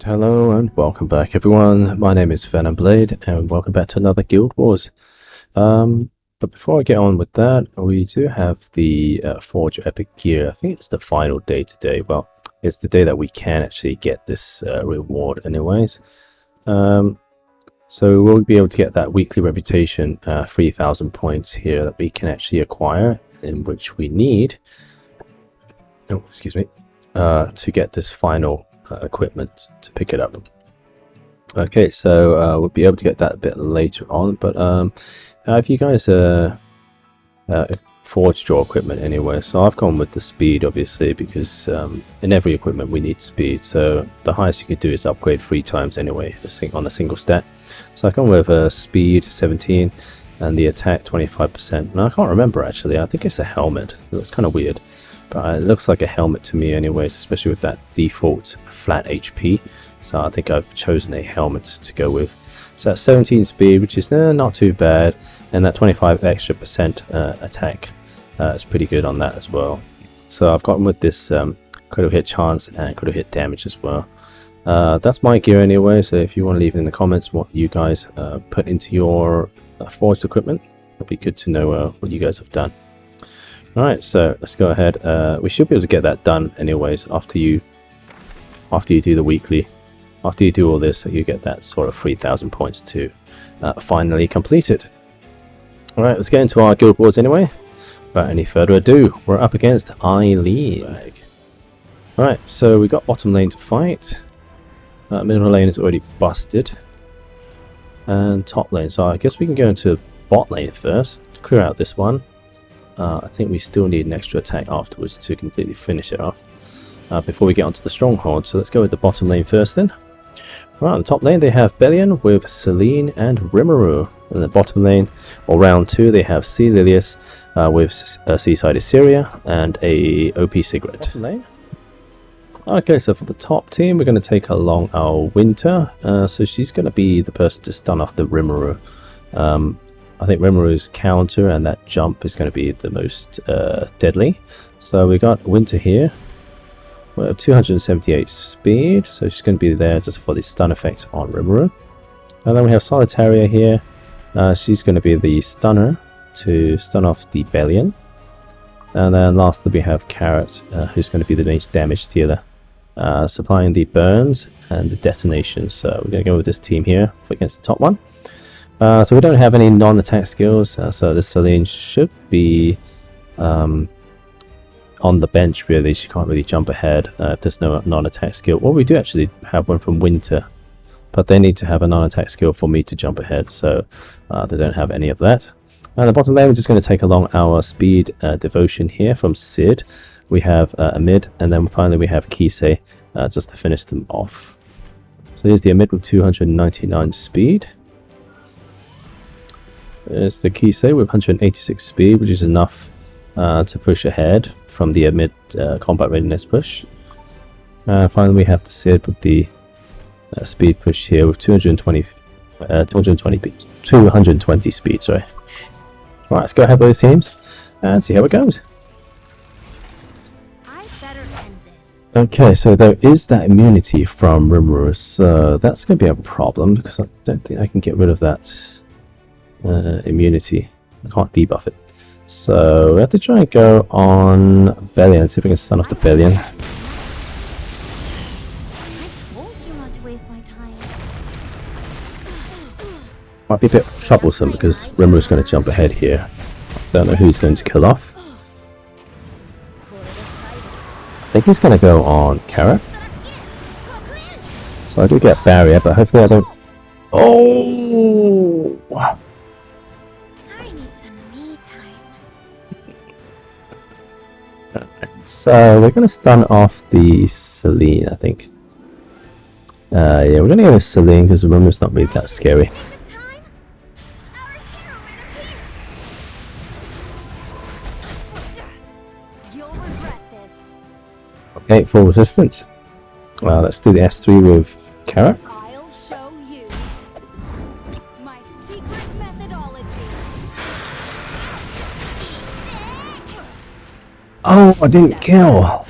Hello and welcome back everyone, my name is VenomBlade and welcome back to another Guild Wars. But before I get on with that, we do have the Forge Epic Gear. I think it's the final day today. Well, it's the day that we can actually get this reward anyways. So we'll be able to get that weekly reputation 3,000 points here that we can actually acquire, in which we need, oh excuse me, to get this final equipment to pick it up. Okay, so we'll be able to get that a bit later on, but if you guys forged your equipment anyway, so I've gone with the speed obviously because in every equipment we need speed, so the highest you can do is upgrade 3 times anyway on a single stat. So I've gone with speed 17 and the attack 25%. Now I can't remember actually, I think it's a helmet. It looks kind of weird, but it looks like a helmet to me anyways, especially with that default flat HP. So I think I've chosen a helmet to go with. So that's 17 speed, which is not too bad, and that 25 extra percent attack is pretty good on that as well. So I've gotten with this critical hit chance and critical hit damage as well. That's my gear anyway, so if you want to leave in the comments what you guys put into your forged equipment, it'd be good to know what you guys have done. Alright, so let's go ahead. We should be able to get that done anyways after you do the weekly. After you do all this, you get that sort of 3,000 points to finally complete it. Alright, let's get into our guild wars anyway. Without any further ado, we're up against Eileen. Alright, so we got bottom lane to fight. Middle lane is already busted. And top lane, so I guess we can go into bot lane first, clear out this one. I think we still need an extra attack afterwards to completely finish it off before we get onto the stronghold. So let's go with the bottom lane first then. Right, on the top lane they have Bellion with Celine and Rimuru. In the bottom lane, or round 2, they have Sea Lilius with Seaside Assyria and a OP Cigarette. Okay, so for the top team, we're going to take along our Winter. So she's going to be the person to stun off the Rimuru. I think Rimuru's counter and that jump is going to be the most deadly. So we got Winter here. Well, 278 speed, so she's going to be there just for the stun effect on Rimuru. And then we have Solitaria here. She's going to be the stunner to stun off the Bellion. And then lastly we have Carrot, who's going to be the main damage dealer, supplying the burns and the detonations. So we're going to go with this team here against the top one. So we don't have any non-attack skills, so this Celine should be on the bench really. She can't really jump ahead if there's no non-attack skill. Well, we do actually have one from Winter, but they need to have a non-attack skill for me to jump ahead, so they don't have any of that. And the bottom lane, we're just going to take along our speed devotion here from Sid. We have Amid, and then finally we have Kisei just to finish them off. So here's the Amid with 299 speed. There's the Kisei with 186 speed, which is enough to push ahead from the mid combat readiness push. Finally, we have the Sid with the speed push here with 220 speed. Sorry. All right, let's go ahead with those teams and see how it goes. Okay, so there is that immunity from Rimuru, so that's going to be a problem because I don't think I can get rid of that immunity. I can't debuff it. So we have to try and go on Bellion, see if we can stun off the Bellion. Might be a bit troublesome because Rimuru's going to jump ahead here. Don't know who he's going to kill off. I think he's going to go on Carrot. So I do get barrier, but hopefully I don't... Oh! So we're going to stun off the Celine, I think. Yeah, we're going to go with Celine because the Rimuru's not really that scary. Okay, full resistance. Well, let's do the S3 with Carrot. I'll show you my secret methodology. Oh, I didn't kill!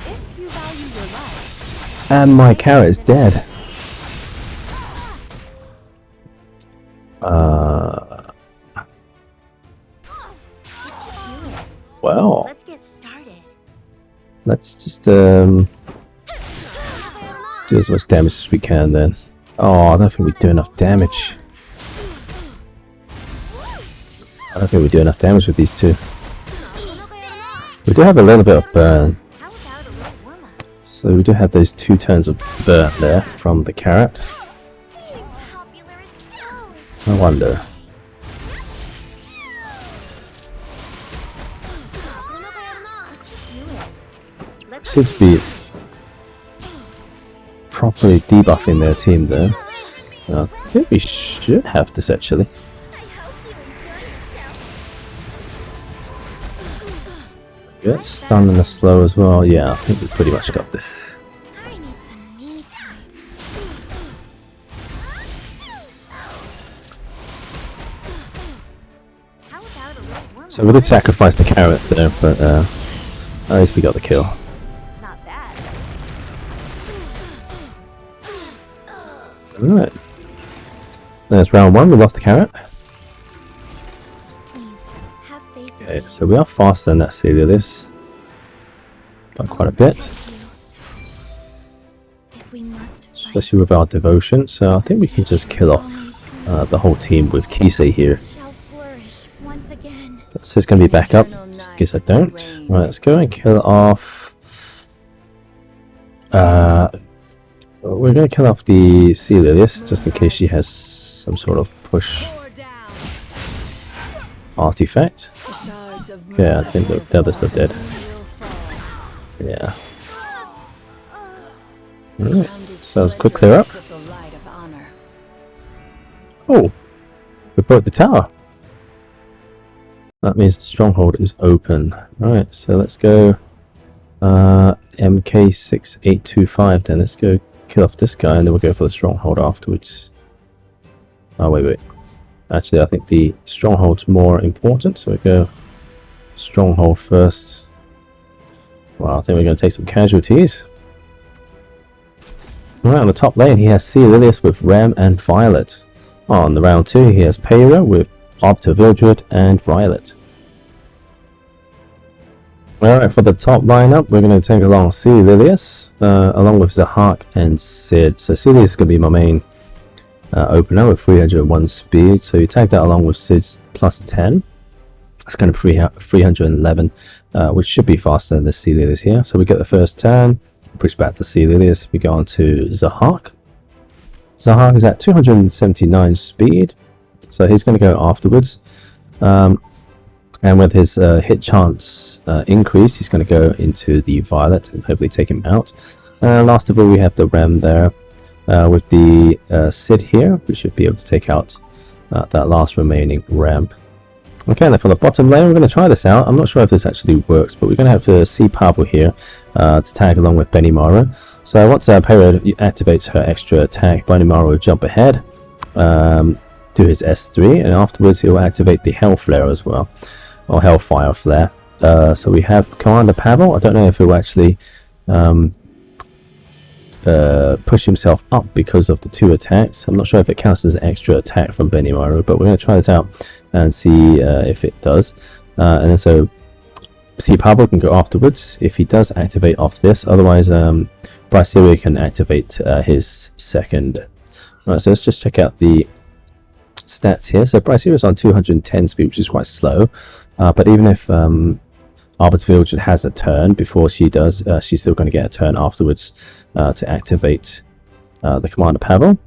And my Carrot is dead. Well, Let's get started. let's just do as much damage as we can then. Oh, I don't think we do enough damage. I don't think we do enough damage with these two. We do have a little bit of burn. How about a little warm-up? So we do have those 2 turns of burn there from the carrot. Being popular is so I wonder. Let's Seems to be properly debuffing their team there. So I think we should have this actually. I hope you enjoy yourself. Yeah, stun and a slow as well. Yeah, I think we pretty much got this. I need some me time. How about a little warm-up? So we did sacrifice the carrot there, but at least we got the kill. Not bad. Alright. There's round 1, we lost the carrot. Please, have faith in Okay, me. so we are faster than that Celialis. By quite a bit. If we must fight, Especially with our devotion. So I think we can just kill off the whole team with Kisei here. shall flourish once again. So it's going to be back up, just in case I don't. Right, let's go and kill off... we're going to kill off the Celialis, just in case she has some sort of push artifact. Okay, I think the others are dead. Yeah. Alright, so let's quick clear up. Oh! We broke the tower! That means the stronghold is open. Alright, so let's go MK6825 then. Let's go kill off this guy and then we'll go for the stronghold afterwards. Oh, wait. Actually, I think the stronghold's more important, so we go stronghold first. Well, I think we're going to take some casualties. Right, on the top lane, he has Celialis with Rem and Violet. On the round 2, he has Peyra with Optivildred and Violet. Alright, for the top lineup, we're going to take along Celialis, along with Zahak and Sid. So Celialis is going to be my main opener with 301 speed. So you tag that along with Sid's plus 10. It's going to be 311, which should be faster than the Celialis here. So we get the first turn, push back to Celialis. We go on to Zahak. Zahak is at 279 speed, so he's going to go afterwards. And with his hit chance increase, he's going to go into the Violet and hopefully take him out. Last of all, we have the Rem there with the Sid here. We should be able to take out that last remaining Rem. Okay, then for the bottom lane, we're going to try this out. I'm not sure if this actually works, but we're going to have to see Pavel here to tag along with Benimaru. So once Peyra activates her extra attack, Benimaru will jump ahead, do his S3, and afterwards he'll activate the Hell Flare as well, or Hellfire Flare. So we have Commander Pavel. I don't know if he'll actually push himself up because of the 2 attacks. I'm not sure if it counts as an extra attack from Benimaru, but we're going to try this out and see if it does. And then so see Pavel can go afterwards if he does activate off this. Otherwise, Brasilia can activate his second. Right, so let's just check out the stats here. So Brasilia is on 210 speed, which is quite slow. But even if Arbiterville has a turn before she does, she's still going to get a turn afterwards to activate the Commander Pavel.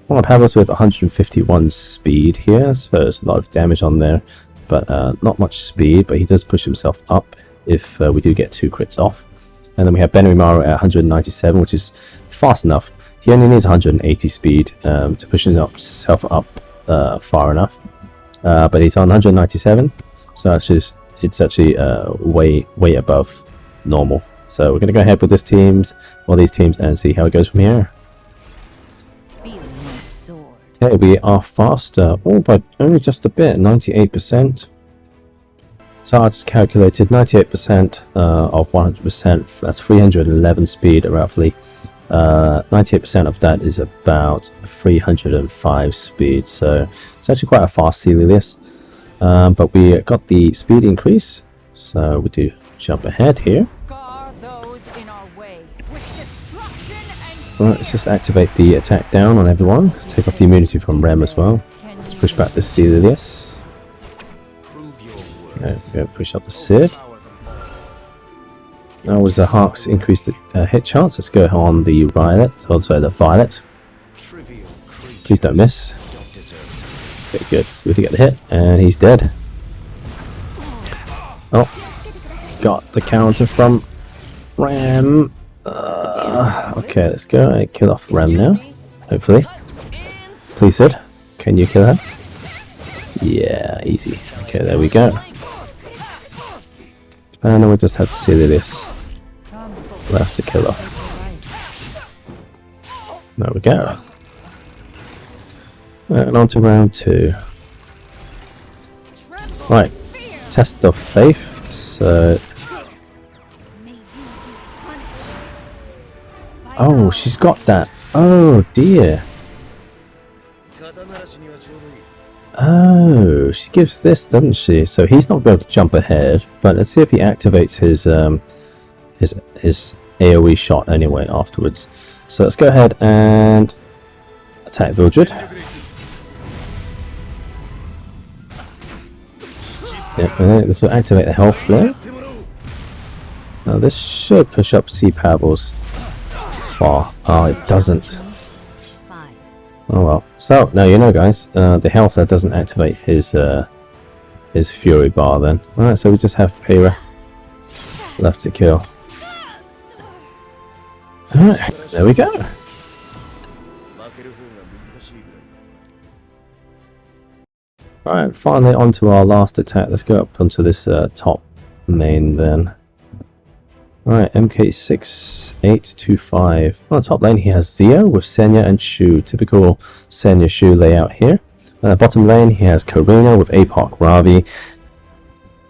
Commander Pavel's with 151 speed here, so there's a lot of damage on there, but not much speed, but he does push himself up if we do get 2 crits off. And then we have Benimaru at 197, which is fast enough. He only needs 180 speed to push himself up far enough, but he's on 197, so it's actually way above normal. So we're going to go ahead with these teams, and see how it goes from here. Okay, we are faster, by only just a bit, 98%. So I just calculated 98% of 100%, that's 311 speed roughly. 98% of that is about 305 speed, so it's actually quite a fast Celius. But we got the speed increase, so we do jump ahead here. Alright, let's just activate the attack down on everyone. Take off the immunity from Rem as well. Let's push back the Celius. Okay, we're going to push up the Sid. Now with the Hark's increased hit chance, let's go on the Violet. Oh, sorry, the Violet. Please don't miss. Okay, good. So we get the hit, and he's dead. Oh, got the counter from Ram. Okay, let's go and kill off Ram now. Hopefully. Please, Sid. Can you kill her? Yeah, easy. Okay, there we go. And then we just have to see this left to kill off. There we go. And on to round 2. Right, test of faith. So, oh, she's got that. Oh dear. Oh, she gives this, doesn't she? So he's not going to jump ahead, but let's see if he activates his AoE shot anyway afterwards. So let's go ahead and attack Vildred. Yep, and then this will activate the health flare. Now this should push up Sea Pavel's bar. Oh, it doesn't. Oh well. So now you know, guys. The health that doesn't activate his Fury bar. Then. All right. So we just have Pyrrha left to kill. All right. There we go. Alright, finally onto our last attack. Let's go up onto this top main then. Alright, MK6825. On the top lane he has Zio with Senya and Shu. Typical Senya Shu layout here. Bottom lane he has Karina with Apoc Ravi.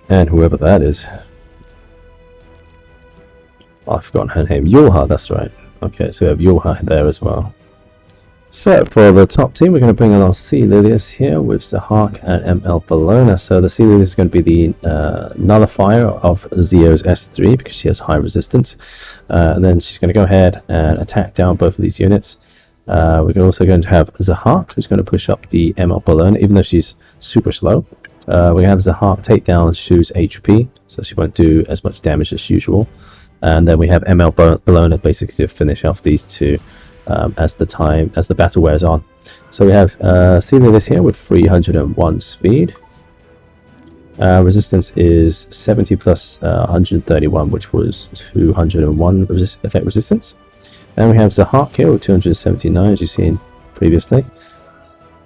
And whoever that is. Oh, I've forgotten her name. Yulha, that's right. Okay, so we have Yulha there as well. So for the top team, we're going to bring in our Celius here with Zahak and ML Bologna. So the Celius is going to be the nullifier of Zio's S3 because she has high resistance. And then she's going to go ahead and attack down both of these units. We're also going to have Zahak, who's going to push up the ML Bologna, even though she's super slow. We have Zahak take down Shu's HP, so she won't do as much damage as usual. And then we have ML Bologna basically to finish off these two. As the battle wears on. So we have Celius here with 301 speed. Resistance is 70 plus 131, which was 201 effect resistance. And we have Zahak here with 279, as you've seen previously.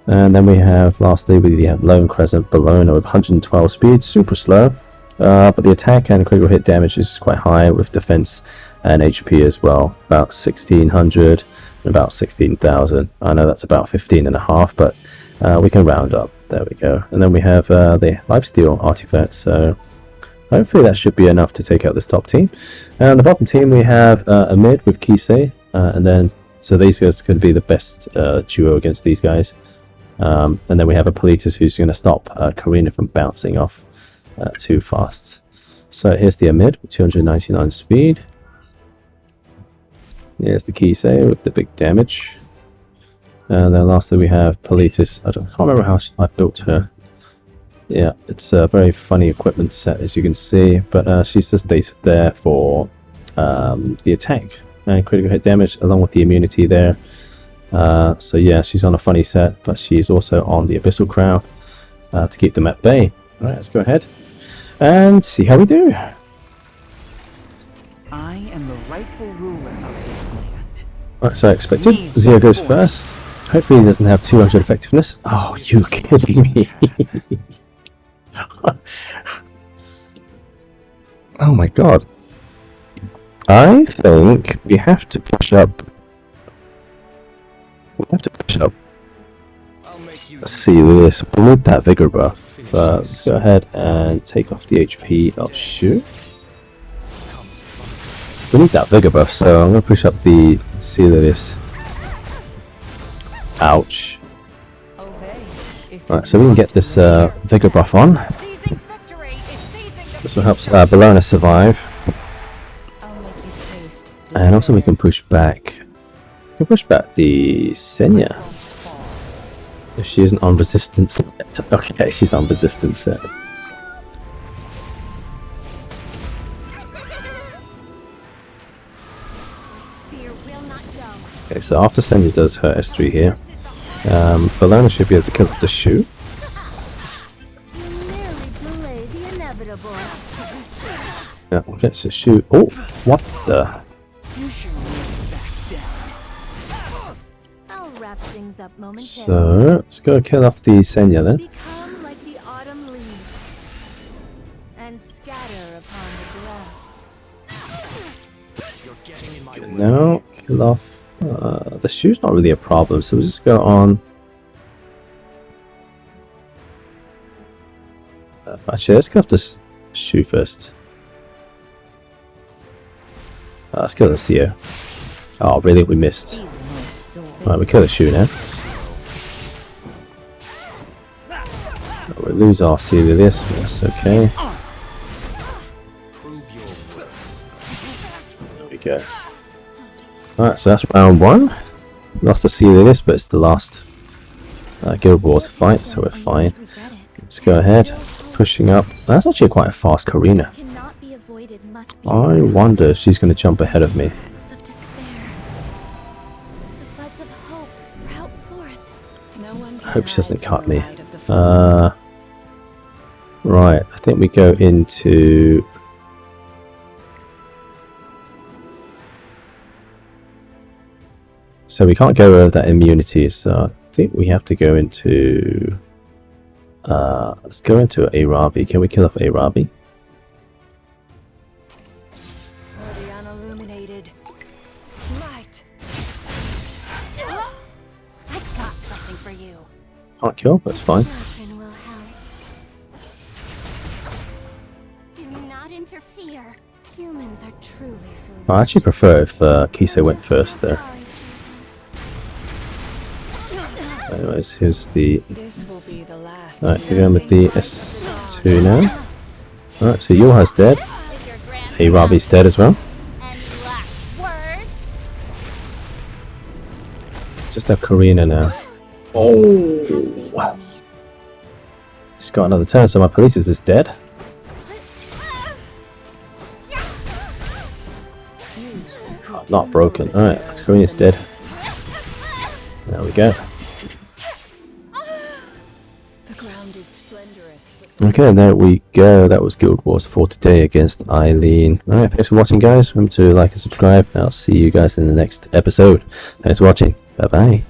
And then we have, lastly, we have Lone Crescent Bologna with 112 speed, super slow. But the attack and critical hit damage is quite high with defense and HP as well, about 1600 and about 16,000. I know that's about 15.5, but we can round up. There we go. And then we have the lifesteal artifact, so hopefully that should be enough to take out this top team. And the bottom team we have a mid with Kisei, and then so these guys could be the best duo against these guys. And then we have a Politis who's going to stop Karina from bouncing off too fast. So here's the Amid with 299 speed. Here's the Kisei with the big damage. And then lastly we have Politis. I can't remember how I built her. Yeah, it's a very funny equipment set, as you can see, but she's just there for the attack and critical hit damage along with the immunity there. So yeah, she's on a funny set, but she's also on the Abyssal Crown to keep them at bay. Alright, let's go ahead and see how we do. I am the rightful ruler of this land. Right, so I expected. Zio goes first. Hopefully he doesn't have 200 effectiveness. Oh, you kidding me? Oh my god. I think we have to push up. See this. We'll need that vigor buff. But let's go ahead and take off the HP of Shu. We need that vigor buff, so I'm going to push up the seal of this. Ouch. Alright, so we can get this vigor buff on. This will help Bellona survive. And also we can push back. We can push back the Senya. If she isn't on resistance. Okay, she's on resistance set. Okay, so after Senya does her S3 here, Bellona should be able to kill off the shoe. Yeah, okay, so shoe. Oh, what the? I'll wrap things up momentarily. So let's go kill off the Senya then. Become like the autumn leaves and scatter upon the ground. Now kill off. The shoe's not really a problem, so we'll just go on. Actually, let's kill off this shoe first. Let's kill the CEO. Oh, really? We missed. Alright, we kill the shoe now. We lose our seal of this, but that's okay. There we go. Alright, so that's round 1. Lost the seal of this, but it's the last Guild Wars fight, so we're fine. Let's go ahead. Pushing up. That's actually quite a fast Karina. I wonder if she's going to jump ahead of me. I hope she doesn't cut me. Right, I think we go into... So we can't go over that immunity, so I think we have to go into... let's go into Aravi. Can we kill off Aravi? Can't kill, that's fine. Do not interfere. Humans are truly foolish. I actually prefer if Kiso went first there. Anyways, here's the... Alright, we're going with the S2 now. Alright, so Yulha's dead. Aravi's dead as well. Just have Karina now. Oh! She's got another turn, so my police is just dead. Oh, not broken. Alright, Karina's dead. There we go. Okay, there we go. That was Guild Wars for today against Eileen. Alright, thanks for watching, guys. Remember to like and subscribe. I'll see you guys in the next episode. Thanks for watching. Bye bye.